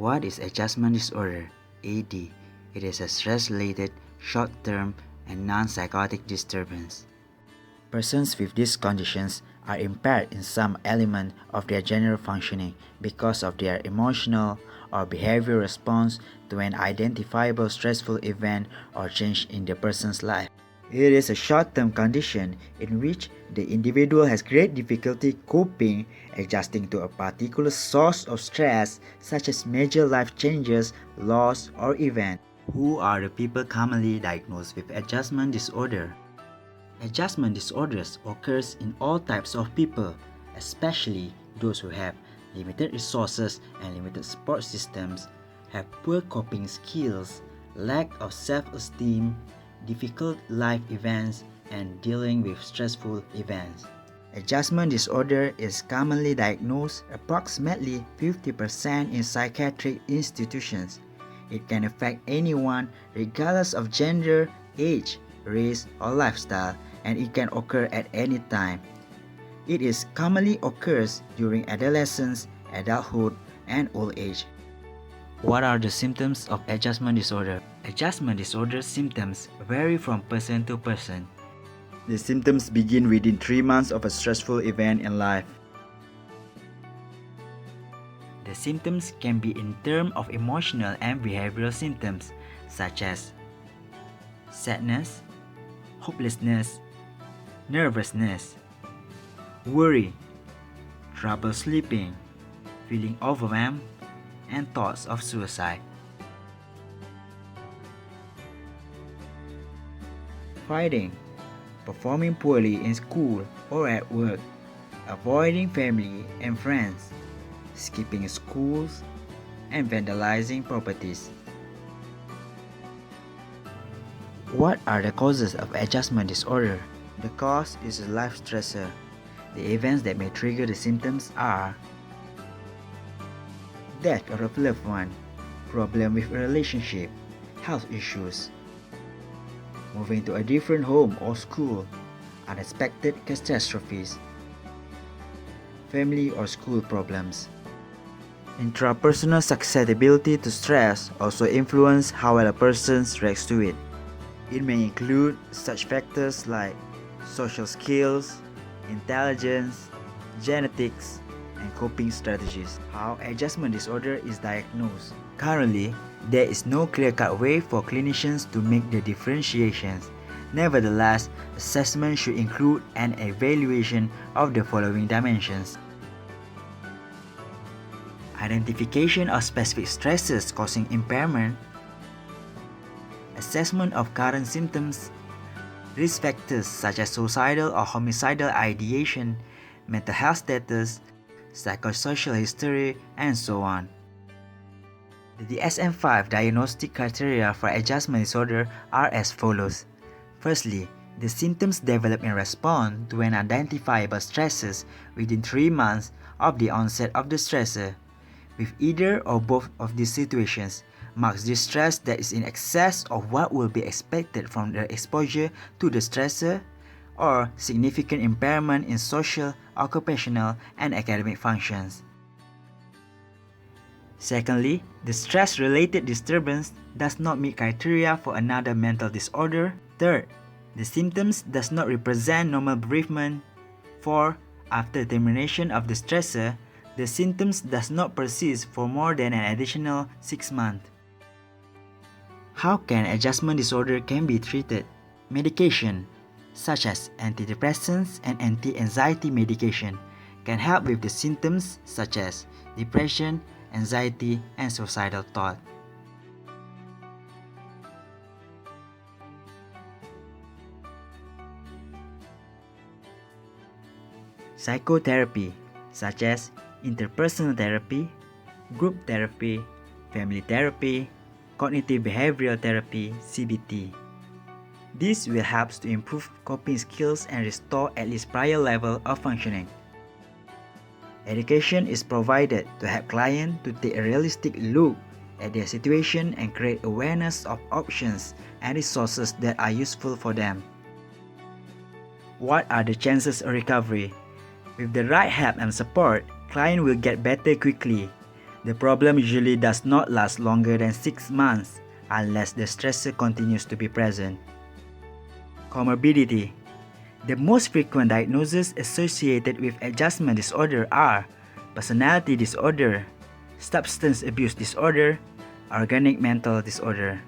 What is adjustment disorder? AD. It is a stress-related, short-term, and non-psychotic disturbance. Persons with these conditions are impaired in some element of their general functioning because of their emotional or behavioral response to an identifiable stressful event or change in the person's life. It is a short-term condition in which the individual has great difficulty coping, adjusting to a particular source of stress, such as major life changes, loss, or event. Who are the people commonly diagnosed with adjustment disorder? Adjustment disorders occurs in all types of people, especially those who have limited resources and limited support systems, have poor coping skills, lack of self-esteem, difficult life events, and dealing with stressful events. Adjustment disorder is commonly diagnosed approximately 50% in psychiatric institutions. It can affect anyone regardless of gender, age, race, or lifestyle, and it can occur at any time. It is commonly occurs during adolescence, adulthood, and old age. What are the symptoms of adjustment disorder? Adjustment disorder symptoms vary from person to person. The symptoms begin within 3 months of a stressful event in life. The symptoms can be in terms of emotional and behavioral symptoms such as sadness, hopelessness, nervousness, worry, trouble sleeping, feeling overwhelmed, and thoughts of suicide. Fighting, performing poorly in school or at work, avoiding family and friends, skipping schools, and vandalizing properties. What are the causes of adjustment disorder? The cause is a life stressor. The events that may trigger the symptoms are death of a loved one, problem with a relationship, health issues, moving to a different home or school, unexpected catastrophes, family or school problems. Intrapersonal susceptibility to stress also influence how well a person reacts to it. It may include such factors like social skills, intelligence, genetics, and coping strategies. How adjustment disorder is diagnosed. Currently, there is no clear-cut way for clinicians to make the differentiations. Nevertheless, assessment should include an evaluation of the following dimensions. Identification of specific stresses causing impairment, assessment of current symptoms, risk factors such as suicidal or homicidal ideation, mental health status, psychosocial history, and so on. The DSM-5 diagnostic criteria for adjustment disorder are as follows. Firstly, the symptoms develop in response to an identifiable stressor within 3 months of the onset of the stressor. With either or both of these situations, marks distress that is in excess of what will be expected from the exposure to the stressor, or significant impairment in social, occupational, and academic functions. Secondly, the stress-related disturbance does not meet criteria for another mental disorder. Third, the symptoms does not represent normal bereavement. Fourth, after termination of the stressor, the symptoms does not persist for more than an additional 6 months. How can adjustment disorder can be treated? Medication, such as antidepressants and anti-anxiety medication, can help with the symptoms such as depression, anxiety, and suicidal thought. Psychotherapy, such as interpersonal therapy, group therapy, family therapy, cognitive behavioral therapy, CBT. This will help to improve coping skills and restore at least prior level of functioning. Education is provided to help clients to take a realistic look at their situation and create awareness of options and resources that are useful for them. What are the chances of recovery? With the right help and support, client will get better quickly. The problem usually does not last longer than 6 months unless the stressor continues to be present. Comorbidity. The most frequent diagnoses associated with adjustment disorder are personality disorder, substance abuse disorder, organic mental disorder.